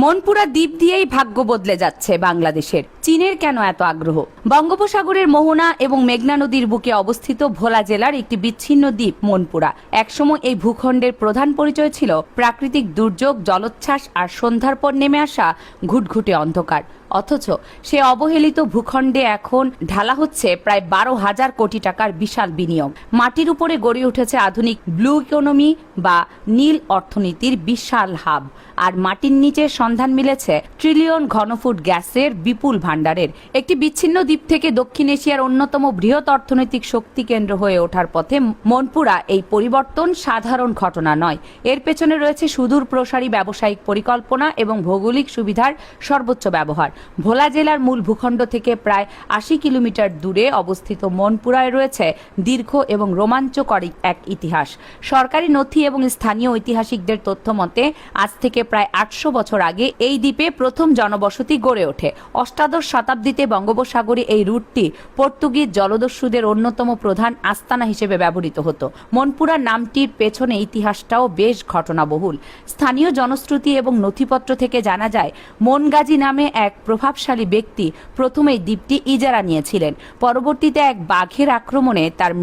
মনপুরা দ্বীপ দিয়েই ভাগ্য বদলে যাচ্ছে বাংলাদেশের। চীনের কেন এত আগ্রহ? বঙ্গোপসাগরের মোহনা এবং মেঘনা নদীর বুকে অবস্থিত ভোলা জেলার একটি বিচ্ছিন্ন দ্বীপ মনপুরা। একসময় এই ভূখণ্ডের প্রধান পরিচয় ছিল প্রাকৃতিক দুর্যোগ, জলোচ্ছ্বাস আর সন্ধ্যার পর নেমে আসা ঘুটঘুটে অন্ধকার। অথচ সে অবহেলিত ভূখণ্ডে এখন ঢালা হচ্ছে প্রায় 12,000 কোটি টাকার বিশাল বিনিয়োগ। মাটির উপরে গড়ে উঠেছে আধুনিক ব্লু ইকোনমি বা নীল অর্থনীতির বিশাল হাব, আর মাটির নিচে সন্ধান মিলেছে ট্রিলিয়ন ঘনফুট গ্যাসের বিপুল ভাণ্ডারের। একটি বিচ্ছিন্ন দ্বীপ থেকে দক্ষিণ এশিয়ার অন্যতম বৃহৎ অর্থনৈতিক শক্তি কেন্দ্র হয়ে ওঠার পথে মনপুরা। এই পরিবর্তন সাধারণ ঘটনা নয়, এর পেছনে রয়েছে সুদূর প্রসারী ব্যবসায়িক পরিকল্পনা এবং ভৌগোলিক সুবিধার সর্বোচ্চ ব্যবহার। ভোলা জেলার মূল ভূখণ্ড থেকে প্রায় 80 কিলোমিটার দূরে অবস্থিত মনপুরায় রয়েছে দীর্ঘ এবং রোমাঞ্চকর এক ইতিহাস। সরকারি নথি এবং স্থানীয় ঐতিহাসিকদের তথ্য মতে আজ থেকে প্রায় 800 বছর আগে এই দ্বীপে প্রথম জনবসতি গড়ে ওঠে। অষ্টাদশ শতাব্দীতে বঙ্গোপসাগরে এই রুটটি পর্তুগিজ জলদস্যুদের অন্যতম প্রধান আস্তানা হিসেবে ব্যবহৃত হতো। মনপুরা নামটির পেছনে ইতিহাসটাও বেশ ঘটনাবহুল। স্থানীয় জনশ্রুতি এবং নথিপত্র থেকে জানা যায়, মনগাজী নামে এক প্রভাবশালী ব্যক্তি প্রথমে এই দ্বীপটি ইজারা নিয়েছিলেন। পরবর্তীতে এক বাঘের আক্রমণে তার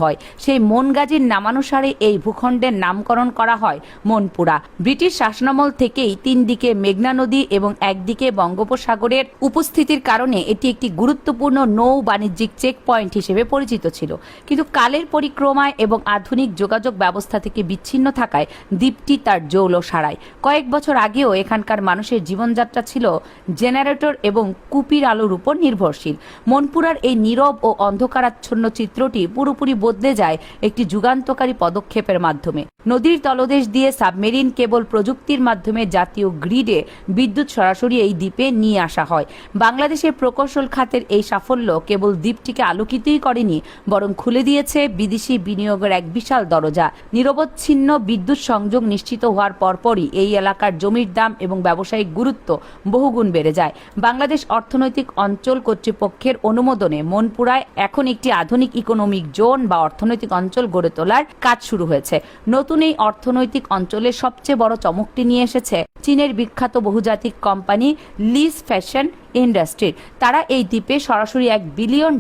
হয়। সেই মনগাজীর নামানুসারে এই ভূখণ্ডের নামকরণ করা হয় মনপুরা। ব্রিটিশ শাসনামল থেকেই 3 দিকে মেঘনা নদী এবং একদিকে বঙ্গোপসাগরের উপস্থিতির কারণে এটি একটি গুরুত্বপূর্ণ নৌ বাণিজ্যিক চেক পয়েন্ট হিসেবে পরিচিত ছিল। কিন্তু কালের পরিক্রমায় এবং আধুনিক যোগাযোগ ব্যবস্থা থেকে বিচ্ছিন্ন থাকায় দ্বীপটি তার জৌলস হারায়। কয়েক বছর আগেও এখানকার মানুষের জীবনযাত্রা ছিল জেনারেটর এবং কুপির আলোর উপর নির্ভরশীল। মনপুরার এই নীরব ও অন্ধকারাচ্ছন্ন চিত্রটি পুরোপুরি বদলে যায় একটি যুগান্তকারী পদক্ষেপের মাধ্যমে। নদীর তলদেশ দিয়ে সাবমেরিন কেবল প্রযুক্তির মাধ্যমে জাতীয় গ্রিডে বিদ্যুৎ সরাসরি এই দ্বীপে নিয়ে আসা হয়। বাংলাদেশের প্রকৌশল খাতের এই সাফল্য কেবল দ্বীপটিকে আলোকিতই করেনি, বরং খুলে দিয়েছে বিদেশি বিনিয়োগের এক বিশাল দরজা। নিরবচ্ছিন্ন বিদ্যুৎ সংযোগ নিশ্চিত হওয়ার পরপরই এই এলাকার জমির দাম এবং ব্যবসায়িক গুরুত্ব বহুগুণ বেড়ে যায়। বাংলাদেশ অর্থনৈতিক অঞ্চল কর্তৃপক্ষের অনুমোদনে মনপুরায় এখন একটি আধুনিক ইকোনমিক জোন বা অর্থনৈতিক অঞ্চল গড়ে তোলার কাজ শুরু হয়েছে। নতুন এই অর্থনৈতিক অঞ্চলের সবচেয়ে বড় চমকটি নিয়ে এসেছে চীনের বিখ্যাত বহুজাতিক কোম্পানি লিস ফ্যাশন ইন্ডাস্ট্রির। তারা এই দ্বীপে সরাসরি $1 বিলিয়ন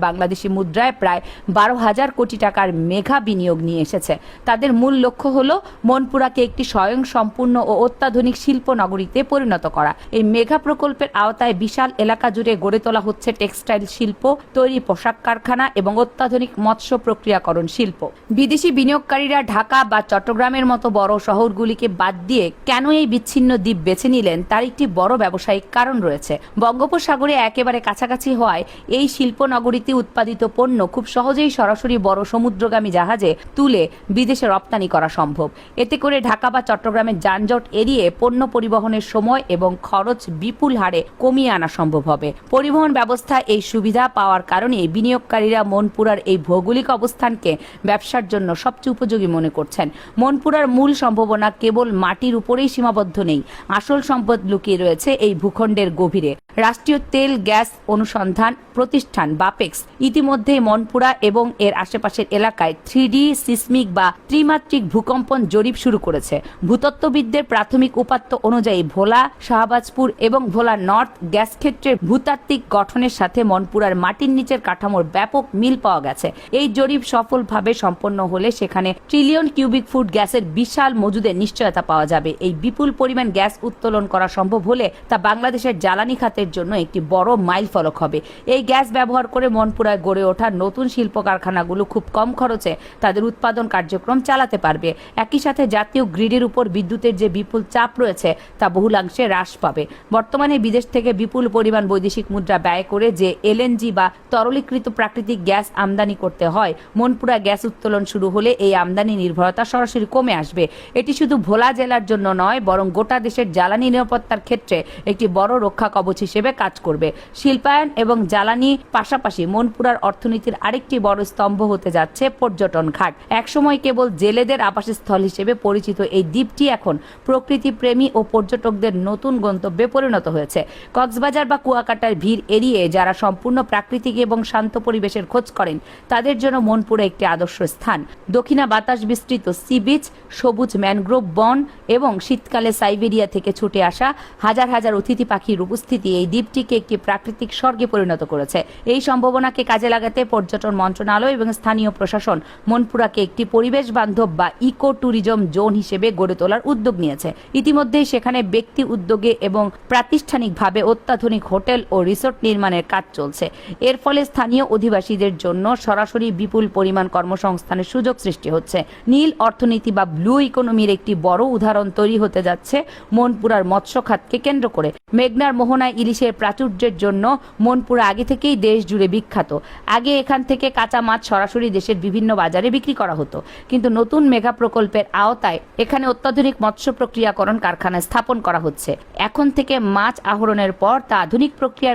বাংলাদেশি মুদ্রায় প্রায় 12,000 কোটি টাকার মেঘা বিনিয়োগ নিয়ে এসেছে। তাদের মূল লক্ষ্য হল মনপুরাকে একটি স্বয়ংসম্পূর্ণ ও অত্যাধুনিক শিল্প নগরীতে পরিণত করা। এই মেঘা প্রকল্পের আওতায় বিশাল এলাকা জুড়ে গড়ে তোলা হচ্ছে টেক্সটাইল শিল্প, তৈরি পোশাক কারখানা এবং অত্যাধুনিক মৎস্য প্রক্রিয়াকরণ শিল্প। বিদেশি বিনিয়োগকারীরা ঢাকা বা চট্টগ্রামের মতো বড় শহরগুলিকে বাদ দিয়ে কেন এই বিচ্ছিন্ন দ্বীপ বেছে নিলেন, তার একটি বড় ব্যবসায়িক কারণ রয়েছে। বঙ্গোপসাগরে একেবারে কাছাকাছি হওয়ায় এই শিল্প নগরীতে উৎপাদিত পণ্য খুব সহজেই সরাসরি বড় সমুদ্রগামী জাহাজে তুলে বিদেশে রপ্তানি করা সম্ভব। এতে করে ঢাকা বা চট্টগ্রামের যানজট এড়িয়ে পণ্য পরিবহনের সময় এবং খরচ বিপুল হারে কমিয়ে আনা সম্ভব হবে। পরিবহন ব্যবস্থা এই সুবিধা পাওয়ার কারণে বিনিয়োগকারীরা মনপুরার এই ভৌগোলিক অবস্থানকে ব্যবসার জন্য সবচেয়ে উপযোগী মনে করছেন। মনপুরার মূল সম্ভাবনা কেবল মাটির উপরেই সীমাবদ্ধ নেই, আসল সম্পদ লুকিয়ে রয়েছে এই ভূখণ্ডের গভীরে। রাষ্ট্রীয় তেল গ্যাস অনুসন্ধান প্রতিষ্ঠান বাপেক্স ইতিমধ্যেই মনপুরা এবং এর আশেপাশের এলাকায় 3D সিসমিক বা ত্রিমাত্রিক ভূকম্পন জরিপ শুরু করেছে। ভূতত্ত্ববিদদের প্রাথমিক উপাত্ত অনুযায়ী ভোলা, শাহবাজপুর এবং ভোলা নর্থ গ্যাস ক্ষেত্রের ভূতাত্ত্বিক গঠনের সাথে মনপুরার মাটির নিচের কাঠামোর ব্যাপক মিল পাওয়া গেছে। এই জরিপ সফলভাবে সম্পন্ন হলে সেখানে ট্রিলিয়ন কিউবিক ফুট গ্যাসের বিশাল মজুদের নিশ্চয়তা পাওয়া যাবে। এই বিপুল পরিমাণ গ্যাস উত্তোলন করা সম্ভব হলে তা বাংলাদেশের জ্বালানি খাতের জন্য একটি বড় মাইল ফলক হবে। এই গ্যাস ব্যবহার করে মনপুরায় গড়ে ওঠা নতুন শিল্প কারখানাগুলো খুব কম খরচে তাদের উৎপাদন কার্যক্রম চালাতে পারবে। একই সাথে জাতীয় গ্রিডের উপর বিদ্যুতের যে বিপুল চাপ রয়েছে তা বহুলাংশে হ্রাস পাবে। বর্তমানে বিদেশ থেকে বিপুল পরিমাণ বৈদেশিক মুদ্রা ব্যয় করে যে এলএনজি বা তরলীকৃত প্রাকৃতিক গ্যাস আমদানি করতে হয়, মনপুরা গ্যাস উত্তোলন শুরু হলে এই আমদানি নির্ভরতা সরাসরি কমে আসবে। এটি শুধু ভোলা জেলার জন্য নয়, বরং গোটা দেশের জ্বালানি নিরাপত্তার ক্ষেত্রে একটি বড় রক্ষা কবচ হিসেবে কাজ করবে। শিল্পায়ন এবং জ্বালানি পাশাপাশি মনপুরার অর্থনীতির আরেকটি বড় স্তম্ভ হতে যাচ্ছে পর্যটন ঘাট। একসময় কেবল জেলেদের আবাসস্থল হিসেবে পরিচিত এই দ্বীপটি এখন প্রকৃতি প্রেমী ও পর্যটকদের নতুন গন্তব্যে পরিণত হয়েছে। কক্সবাজার বা কুয়াকাটার ভিড় এড়িয়ে যারা সম্পূর্ণ প্রাকৃতিক এবং শান্ত পরিবেশের খোঁজ করেন তাদের জন্য মনপুরা একটি আদর্শ স্থান। দক্ষিণা বাতাস বিস্তৃত সি বিচ, সবুজ ম্যানগ্রোভ বন এবং শীতকালে সাইবেরিয়া থেকে ছুটে আসা হাজার হাজার অতিথি পাখির উপস্থিতি এই দ্বীপটিকে একটি প্রাকৃতিক স্বর্গে পরিণত করেছে। এই সম্ভাবনাকে কাজে লাগাতে পর্যটন মন্ত্রণালয় এবং স্থানীয় প্রশাসন মনপুরাকে একটি পরিবেশ বান্ধব বা ইকো ট্যুরিজম জোন হিসেবে গড়ে তোলার উদ্যোগ নিয়েছে। ইতিমধ্যেই সেখানে ব্যক্তি উদ্যোগে এবং প্রাতিষ্ঠানিকভাবে অত্যাধুনিক হোটেল ও রিসোর্ট নির্মাণের কাজ চলছে। এর ফলে স্থানীয় অধিবাসীদের জন্য সরাসরি বিপুল পরিমাণ কর্মসংস্থানের সুযোগ সৃষ্টি হচ্ছে। নীল অর্থনীতি বা ব্লু ইকোনমির একটি বড় উদাহরণ তৈরি হতে যাচ্ছে মনপুরার মৎস্য খাতকে কেন্দ্র করে। মেঘনার মোহনায় ইলিশের প্রাচুর্যের জন্য মনপুরা আগে থেকেই দেশ জুড়ে বিখ্যাত। আগে এখান থেকে কাঁচা মাছ সরাসরি দেশের বিভিন্ন বাজারে বিক্রি করা হতো, কিন্তু নতুন মেগা প্রকল্পের আওতায় এখানে অত্যাধুনিক মৎস্য প্রক্রিয়াকরণ কারখানা স্থাপন করা হচ্ছে। এখন থেকে মাছ আহরণের পর তা আধুনিক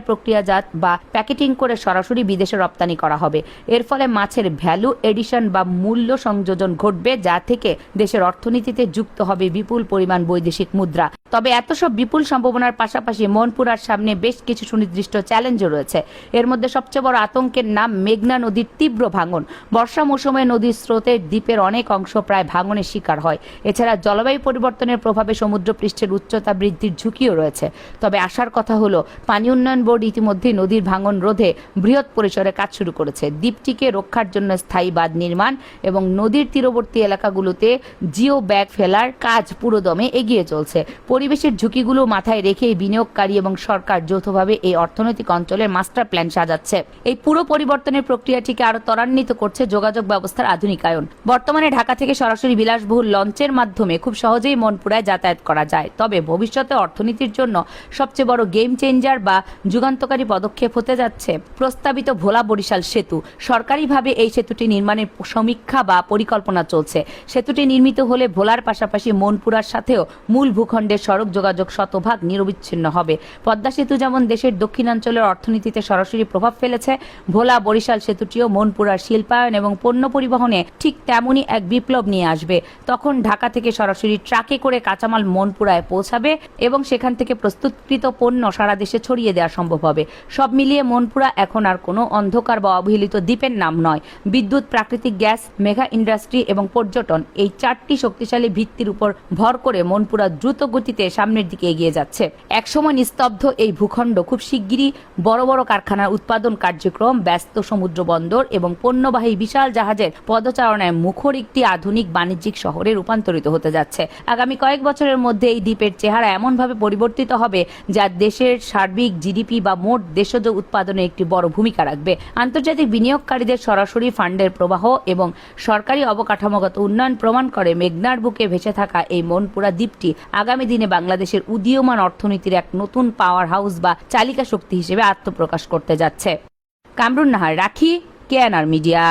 প্রক্রিয়াজাত বা প্যাকেটিং করে সরাসরি বিদেশে রপ্তানি করা হবে। এর ফলে মাছের ভ্যালু এডিশন বা মূল্য সংযোজন ঘটবে, যা থেকে দেশের অর্থনীতিতে যুক্ত হবে বিপুল পরিমাণ বৈদেশিক মুদ্রা। তবে এত সব বিপুল সম্ভাবনার পাশাপাশি মনপুরার সামনে বেশ কিছু সুনির্দিষ্ট চ্যালেঞ্জও রয়েছে। এর মধ্যে সবচেয়ে বড় আতঙ্কের নাম মেঘনা নদীর তীব্র ভাঙন। বর্ষা মৌসুমে নদীর স্রোতে দ্বীপের অনেক অংশ প্রায় ভাঙনের শিকার হয়। এছাড়া জলবায়ু পরিবর্তনের প্রভাবে সমুদ্রপৃষ্ঠের উচ্চতা বৃদ্ধির ঝুঁকিও রয়েছে। তবে আশার কথা হলো, পানি উন্নয়ন বোর্ড ইতিমধ্যেই নদীর ভাঙন রোধে বৃহৎ পরিসরে কাজ শুরু করেছে। দ্বীপটিকে রক্ষার জন্য স্থায়ী বাঁধ নির্মাণ এবং নদীর তীরবর্তী এলাকাগুলোতে জিও ব্যাগ ফেলার কাজ পুরোদমে এগিয়ে চলছে। পরিবেশের ঝুঁকিগুলো মাথায় রেখেই বিনিয়োগকারী এবং সরকার যৌথভাবে এই অর্থনৈতিক অঞ্চলের মাস্টার প্ল্যান সাজাচ্ছে। এই পুরো পরিবর্তনের প্রক্রিয়াটিকে আরো ত্বরান্বিত করছে যোগাযোগ ব্যবস্থার আধুনিকায়ন। বর্তমানে ঢাকা থেকে সরাসরি বিলাসবহুল লঞ্চের মাধ্যমে খুব সহজেই মনপুরায় যাতায়াত করা যায়। তবে ভবিষ্যতে অর্থনীতির জন্য সবচেয়ে বড় গেম চেঞ্জার বা যুগান্তকারী পদক্ষেপ হতে যাচ্ছে প্রস্তাবিত ভোলা বরিশাল সেতু। সরকারিভাবে এই সেতুটি নির্মাণের সমীক্ষা বা পরিকল্পনা চলছে। সেতুটি নির্মিত হলে ভোলার পাশাপাশি মনপুরার সাথেও মূল ভূখণ্ডের সড়ক যোগাযোগ শতভাগ নিরবিচ্ছিন্ন হবে। পদ্মা সেতু যেমন দেশের দক্ষিণাঞ্চলের অর্থনীতিতে সরাসরি প্রভাব ফেলেছে, ভোলা বরিশাল সেতুটিও মনপুরার শিল্পায়ন এবং পণ্য পরিবহনে ঠিক তেমনই এক বিপ্লব নিয়ে আসবে। তখন ঢাকা থেকে সরাসরি ট্রাকে করে কাঁচামাল মনপুরায় পৌঁছাবে এবং সেখান থেকে প্রস্তুতকৃত পণ্য সারা দেশে ছড়িয়ে দেওয়া সম্ভব হবে। সব মিলিয়ে মনপুরা এখন আর কোনো অন্ধকার বা অবহেলিত দ্বীপের নাম নয়। বিদ্যুৎ, প্রাকৃতিক গ্যাস, মেগা ইন্ডাস্ট্রি এবং পর্যটন, এই চারটি শক্তিশালী ভিত্তির উপর ভর করে মনপুরা দ্রুত গতিতে সামনের দিকে এগিয়ে যাচ্ছে। একসময় নিস্তব্ধ এই ভূখণ্ড খুব শিগগিরই বড় বড় কারখানার উৎপাদন কার্যক্রম, ব্যস্ত সমুদ্র বন্দর এবং পণ্যবাহী বিশাল জাহাজের পদচারণায় মুখর একটি আধুনিক বাণিজ্যিক শহরে রূপান্তরিত হতে যাচ্ছে। আগামী কয়েক বছরের মধ্যে এই দ্বীপের চেহারা এমনভাবে পরিবর্তিত হবে যা দেশের সার্বিক জিডিপি বা মোট দেশজ উৎপাদনে একটি বড় ভূমিকা রাখবে। আন্তর্জাতিক বিনিয়োগকারীদের সরাসরি ফান্ডের প্রবাহ এবং সরকারি অবকাঠামোগত উন্নয়ন প্রমাণ করে মেঘনার বুকে ভেসে থাকা এই মনপুরা দ্বীপটি আগামী দিনে বাংলাদেশের উদীয়মান অর্থনীতির এক নতুন পাওয়ার হাউস বা চালিকা শক্তি হিসেবে আত্মপ্রকাশ করতে যাচ্ছে। কামরুন নাহার, রাখি, কেএনআর মিডিয়া।